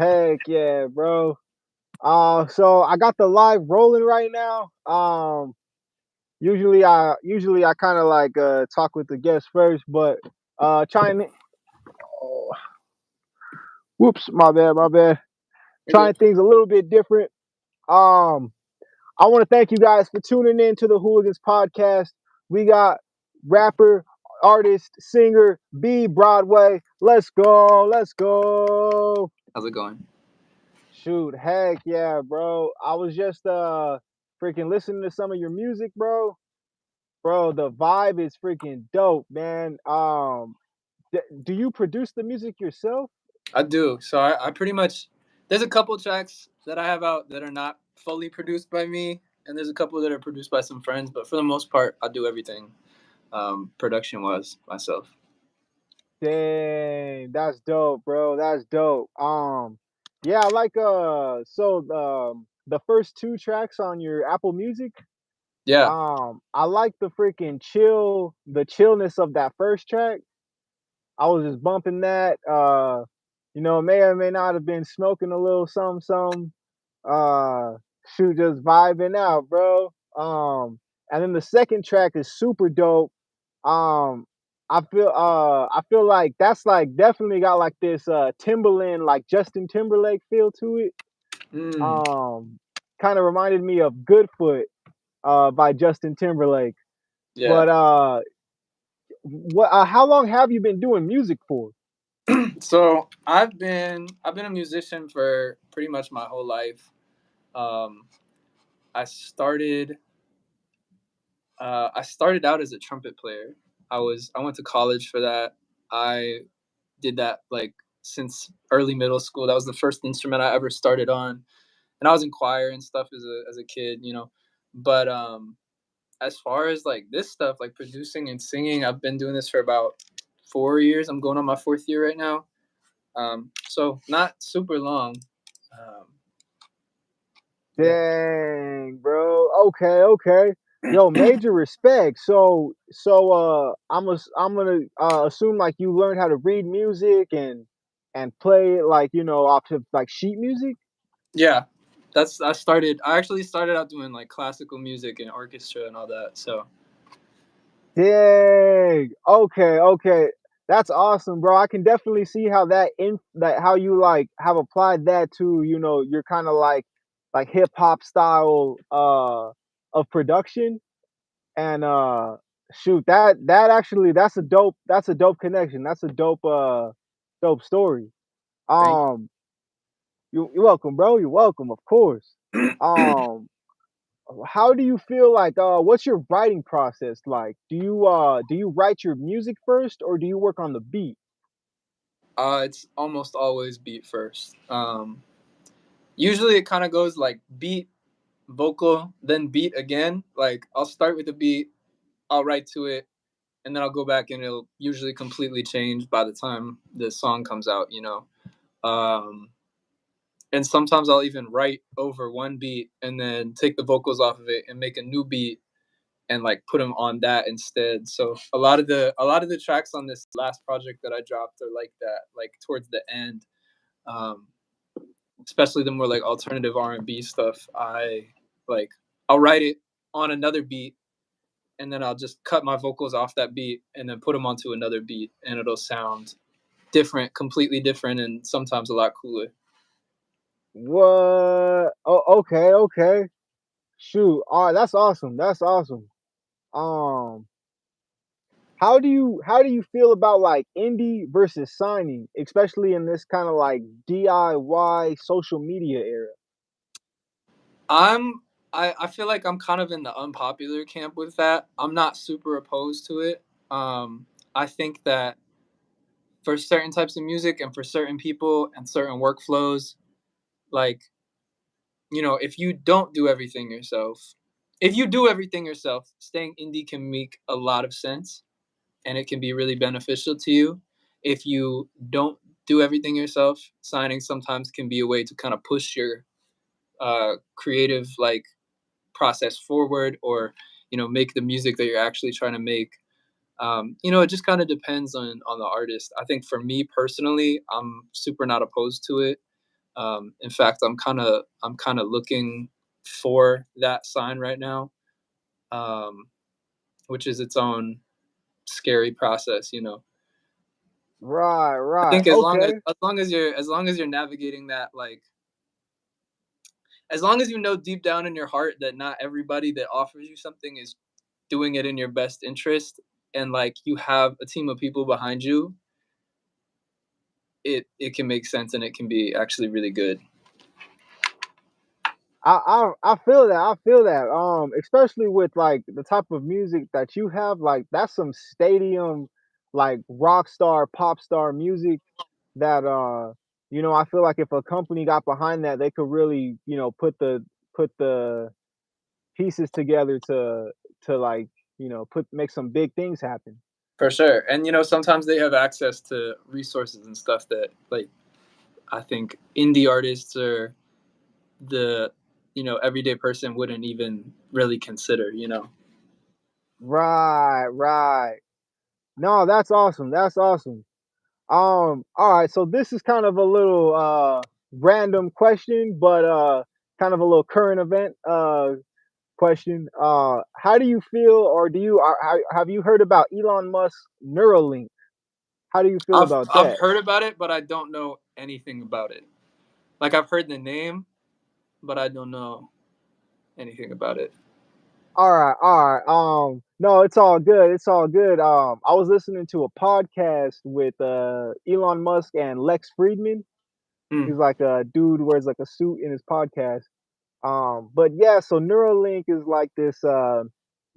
Heck yeah, bro. So I got the live rolling right now. Usually I kind of like talk with the guests first, but trying. Oh, whoops, my bad, my bad. You're Trying good. things a little bit different. Um, I want to thank you guys for tuning in to the Hooligans podcast. We got rapper, artist, singer B Broadway. Let's go, let's go. How's it going? Shoot, heck yeah, bro. I was just freaking listening to some of your music, bro. Bro, the vibe is freaking dope, man. Do you produce the music yourself? I do. So I pretty much there's a couple tracks that I have out that are not fully produced by me, and there's a couple that are produced by some friends. But for the most part, I do everything production wise myself. Dang, that's dope, bro. That's dope. Yeah, I like the first two tracks on your Apple Music. Yeah. I like the freaking the chillness of that first track. I was just bumping that. May or may not have been smoking a little some. Uh, Shoot, just vibing out, bro. And then the second track is super dope. Um, I feel like that's like definitely got like this Timberland like Justin Timberlake feel to it. Mm, Um, Kind of reminded me of Goodfoot by Justin Timberlake. yeah. But what how long have you been doing music for? So I've been a musician for pretty much my whole life. Um, I started I started out as a trumpet player. I went to college for that. I did that like since early middle school. That was the first instrument I ever started on, and I was in choir and stuff as a kid. But as far as like this stuff, like producing and singing, I've been doing this for about 4 years. I'm going on my fourth year right now. So not super long. Um, yeah. Dang, bro. Okay, okay. Yo, major respect. I'm gonna assume like you learned how to read music and play it like off of like sheet music. Yeah, I actually started out doing like classical music and orchestra and all that. So Dang. Okay, okay. That's awesome, bro. I can definitely see how that how you like have applied that to, your kind of like hip hop style of production. And shoot, that actually that's a dope connection. That's a dope story. thank Um you're welcome, bro. You're welcome, of course. you. Um how do you feel like what's your writing process like? Do you write your music first or do you work on the beat? It's almost always beat first. Usually it kind of goes like beat, vocal, then beat again. Like I'll start with the beat, I'll write to it, and then I'll go back and it'll usually completely change by the time the song comes out. Um, and sometimes I'll even write over one beat and then take the vocals off of it and make a new beat and like put them on that instead. So a lot of the tracks on this last project that I dropped are like that, like towards the end. Um, Especially the more like alternative R&B stuff. Like I'll write it on another beat and then I'll just cut my vocals off that beat and then put them onto another beat and it'll sound different, completely different, and sometimes a lot cooler. What? Oh, okay, okay. Shoot. All right, that's awesome. That's awesome. Um how do you feel about like indie versus signing, especially in this kind of like DIY social media era? I'm I feel like I'm kind of in the unpopular camp with that. I'm not super opposed to it. I think that for certain types of music and for certain people and certain workflows, like, if you don't do everything yourself, if you do everything yourself, staying indie can make a lot of sense and it can be really beneficial to you. If you don't do everything yourself, signing sometimes can be a way to kind of push your creative like process forward, or make the music that you're actually trying to make. It just kind of depends on the artist. I think for me personally, I'm super not opposed to it. In fact, I'm kind of looking for that sign right now, um, which is its own scary process. Right, I right. think as long as Okay. as long as you're navigating that, like, as long as you know deep down in your heart that not everybody that offers you something is doing it in your best interest, and like you have a team of people behind you, it can make sense and it can be actually really good. I feel that. I feel that. Especially with like the type of music that you have, like that's some stadium, like rock star, pop star music that I feel like if a company got behind that, they could really, put the pieces together to like, put make some big things happen. For sure. And sometimes they have access to resources and stuff that, like, I think indie artists or the everyday person wouldn't even really consider. Right, right. No, that's awesome. That's awesome. All right, so this is kind of a little random question, but kind of a little current event question. How do you feel, or have you heard about Elon Musk's Neuralink? How do you feel I've about I've that? heard about it, but I don't know anything about it. Like, I've heard the name, but I don't know anything about it. All right, all right. No, it's all good. It's all good. I was listening to a podcast with Elon Musk and Lex Friedman. Mm. He's like a dude who wears like a suit in his podcast. But yeah, so Neuralink is like this.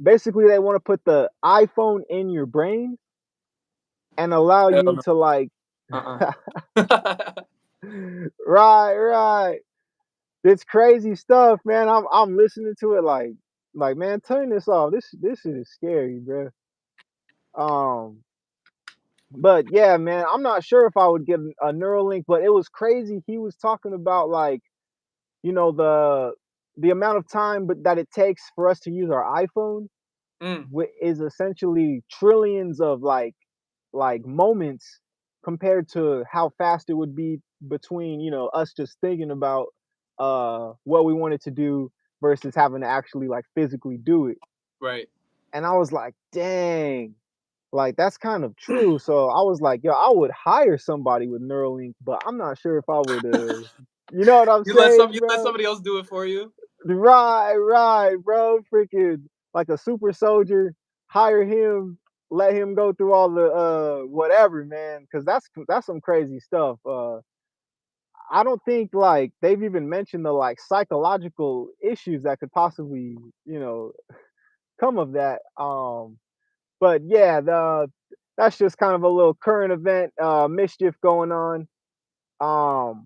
Basically, they want to put the iPhone in your brain and allow Hell you no. to like, Uh-uh. right, right. It's crazy stuff, man. I'm listening to it like man, turn this off. This shit is scary, bro. Um, but yeah, man, I'm not sure if I would get a Neuralink, but it was crazy. He was talking about like the amount of time but that it takes for us to use our iPhone Mm. is essentially trillions of like moments compared to how fast it would be between us just thinking about what we wanted to do versus having to actually like physically do it. Right. And I was like, dang, like that's kind of true. So I was like, yo, I would hire somebody with Neuralink, but I'm not sure if I would you know what I'm saying, You let bro? somebody else do it for you. Right, right, bro. Freaking like a super soldier, hire him, let him go through all the whatever, man, cuz that's some crazy stuff. I don't think like they've even mentioned the like psychological issues that could possibly, you know, come of that. But yeah, the that's just kind of a little current event mischief going on. Um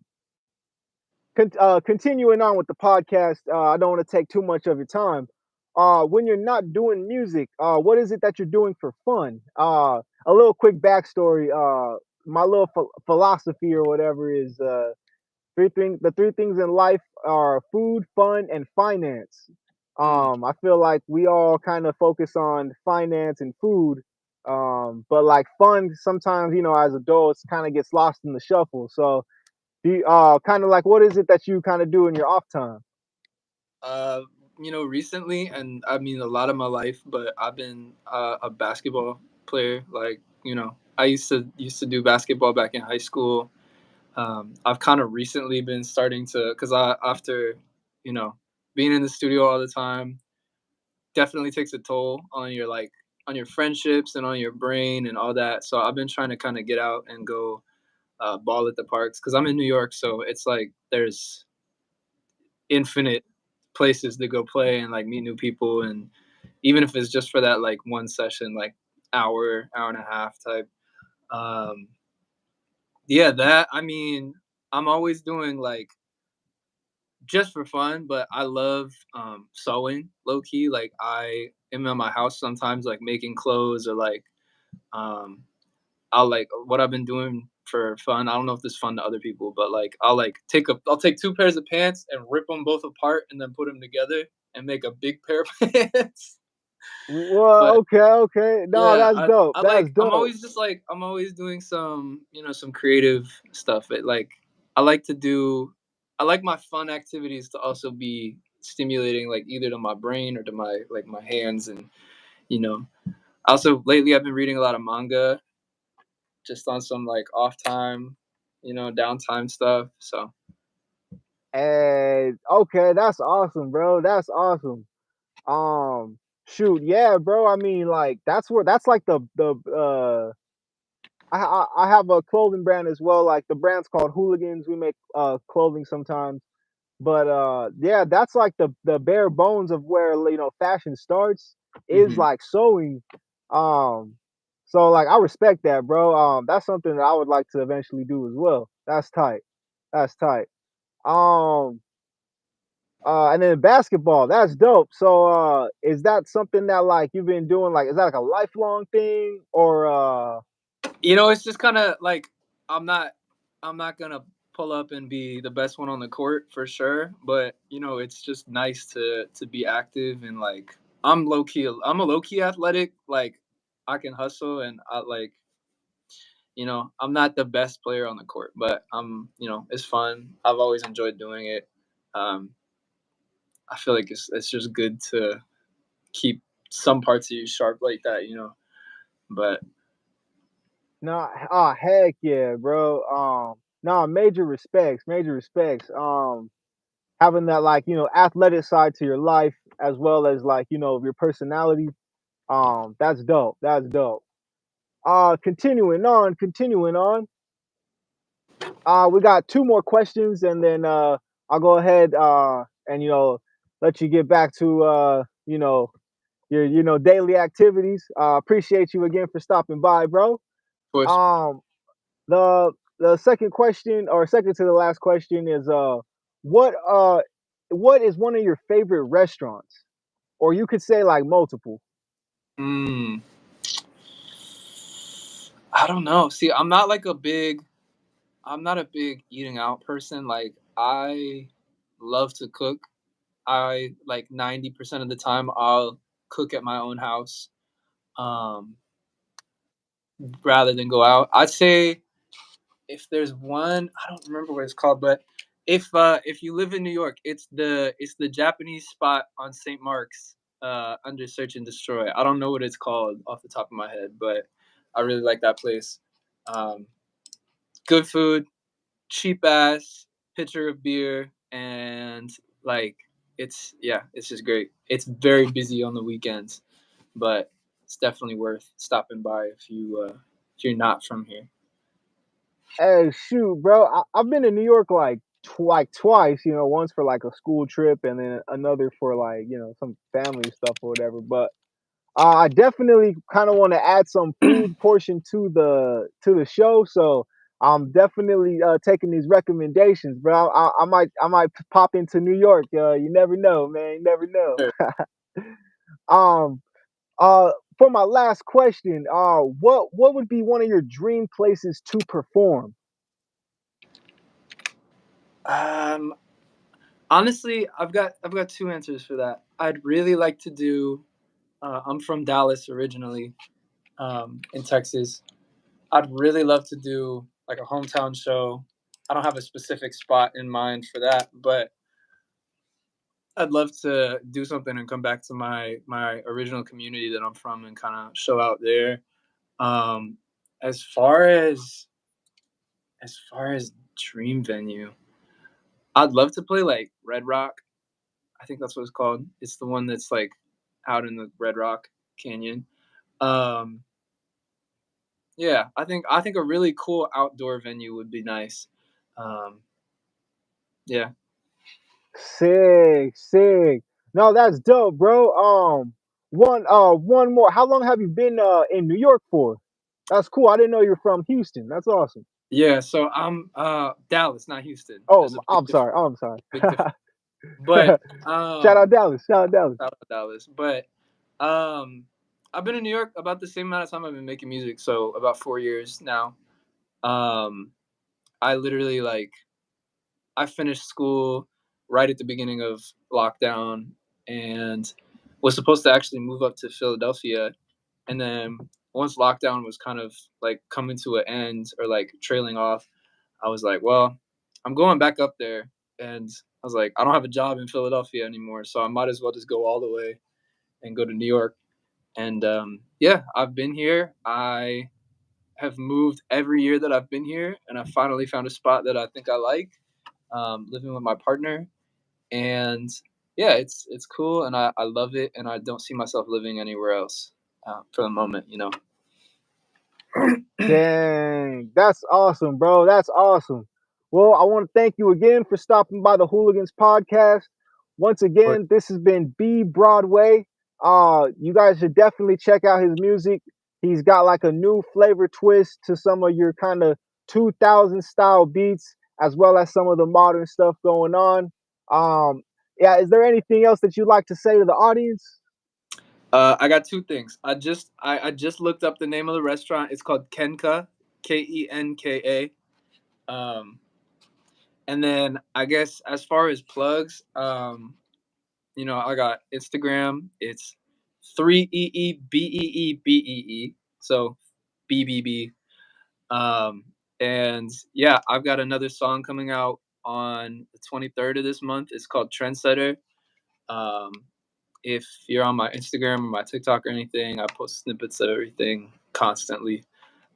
Continuing on with the podcast, I don't want to take too much of your time. When you're not doing music, what is it that you're doing for fun? A little quick backstory. My little philosophy or whatever is three things. The three things in life are food, fun, and finance. Mm. I feel like we all kind of focus on finance and food, but like fun sometimes, as adults, kind of gets lost in the shuffle. So kind of like what is it that you kind of do in your off time? Uh, recently, and I mean a lot of my life, but I've been a basketball player. Like, I used to do basketball back in high school. I've kind of recently been starting to, because after you know being in the studio all the time definitely takes a toll on your, like, on your friendships and on your brain and all that. So I've been trying to kind of get out and go ball at the parks, because I'm in New York, so it's like there's infinite places to go play and like meet new people, and even if it's just for that like one session, like hour and a half type. Um, yeah, that, I mean, I'm always doing, like, just for fun, but I love sewing low key. Like, I am in my house sometimes, like making clothes, or like um I'll, like, what I've been doing for fun. I don't know if this is fun to other people, but like I'll take two pairs of pants and rip them both apart and then put them together and make a big pair of pants. Well, But okay, okay. No, yeah, that's dope. I That's like I'm dope. always I'm always doing some creative stuff. It, like, I like to do I like my fun activities to also be stimulating, like either to my brain or to my like my hands, and you know. Also, lately I've been reading a lot of manga, just on some like off time, downtime stuff. So And okay, that's awesome, bro. That's awesome. Shoot, yeah, bro. I mean, like that's like the. I have a clothing brand as well. Like the brand's called Hooligans. We make clothing sometimes. But yeah, that's like the bare bones of where fashion starts is hmm like sewing. Um, so like I respect that, bro. That's something that I would like to eventually do as well. That's tight. That's tight. Um, and then basketball, that's dope. So is that something that like you've been doing? Like, is that like a lifelong thing or it's just kind of like I'm not I'm not gonna pull up and be the best one on the court for sure, but it's just nice to be active and like I'm a low key athletic. Like I can hustle and I like I'm not the best player on the court, but it's fun. I've always enjoyed doing it. Um, I feel like it's just good to keep some parts of you sharp like that. But no? Ah, heck yeah, bro. No, major respects, major respects. Having that like athletic side to your life as well as like your personality. That's dope. That's dope. Continuing on. We got two more questions, and then I'll go ahead and let you get back to your daily activities. Appreciate you again for stopping by, bro. of course, Um, the second question, or second to the last question, is what uh what is one of your favorite restaurants, or you could say like multiple. mm, I don't know. See, I'm not a big eating out person. Like I love to cook. I like 90% of the time I'll cook at my own house, um, rather than go out. I'd say if there's one, I don't remember what it's called, but if you live in New York, it's the Japanese spot on St. Mark's, under Search and Destroy. I don't know what it's called off the top of my head, but I really like that place. Um, Good food, cheap ass, pitcher of beer, and like it's just great. It's very busy on the weekends, but it's definitely worth stopping by if you're not from here. Hey, shoot, bro. I've been to New York like twice. Once for like a school trip, and then another for like some family stuff or whatever. But I definitely kind of want to add some food portion to the show. So I'm definitely taking these recommendations, bro. I might pop into New York. You never know, man. You never know. Sure. Um. For my last question, what would be one of your dream places to perform? Um, Honestly, I've got two answers for that. I'd really like to do. I'm from Dallas originally, in Texas. I'd really love to do like a hometown show. I don't have a specific spot in mind for that, but I'd love to do something and come back to my original community that I'm from and kind of show out there. Um, as far as as far as dream venue, I'd love to play like Red Rock. I think that's what it's called. It's the one that's like out in the Red Rock Canyon. Um, yeah, I think a really cool outdoor venue would be nice. Um, yeah, Sick, sick. No, that's dope, bro. One more. How long have you been in New York for? That's cool. I didn't know you're from Houston. That's awesome. yeah. So I'm Dallas, not Houston. Oh, There's a I'm sorry. Oh, I'm sorry. big difference. But Shout out Dallas. Shout out Dallas. shout out Dallas. But um, I've been in New York about the same amount of time I've been making music. So about 4 years now. Um, I literally like I finished school right at the beginning of lockdown and was supposed to actually move up to Philadelphia. And then once lockdown was kind of like coming to an end or like trailing off, I was like, well, I'm going back up there. and I was like, I don't have a job in Philadelphia anymore, so I might as well just go all the way and go to New York. And yeah, I've been here. I have moved every year that I've been here, and I finally found a spot that I think I like. Living with my partner, and yeah, it's cool, and I love it, and I don't see myself living anywhere else for the moment. You know. Dang, that's awesome, bro. That's awesome. Well, I want to thank you again for stopping by the Hooligans podcast. Once again, this has been B Broadway. You guys should definitely check out his music. He's got like a new flavor twist to some of your kind of 2000 style beats, as well as some of the modern stuff going on. Um, yeah, is there anything else that you'd like to say to the audience? I got two things. I just looked up the name of the restaurant. It's called Kenka, Kenka. And then I guess as far as plugs, you know, I got Instagram. It's 3EEBEEBEE. So BBB. Um, and yeah, I've got another song coming out on the 23rd of this month. It's called Trendsetter. Um, if you're on my Instagram or my TikTok or anything, I post snippets of everything constantly.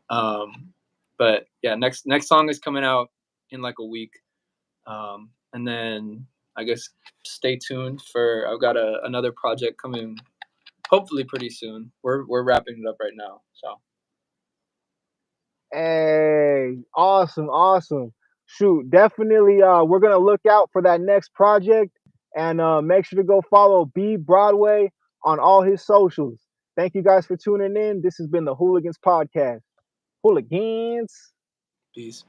Um, but yeah, next song is coming out in like a week. And then I guess stay tuned for I've got another project coming hopefully pretty soon. We're wrapping it up right now. So Hey, awesome, awesome. Shoot, definitely we're gonna look out for that next project and make sure to go follow B Broadway on all his socials. Thank you guys for tuning in. This has been the Hooligans Podcast. Hooligans. peace.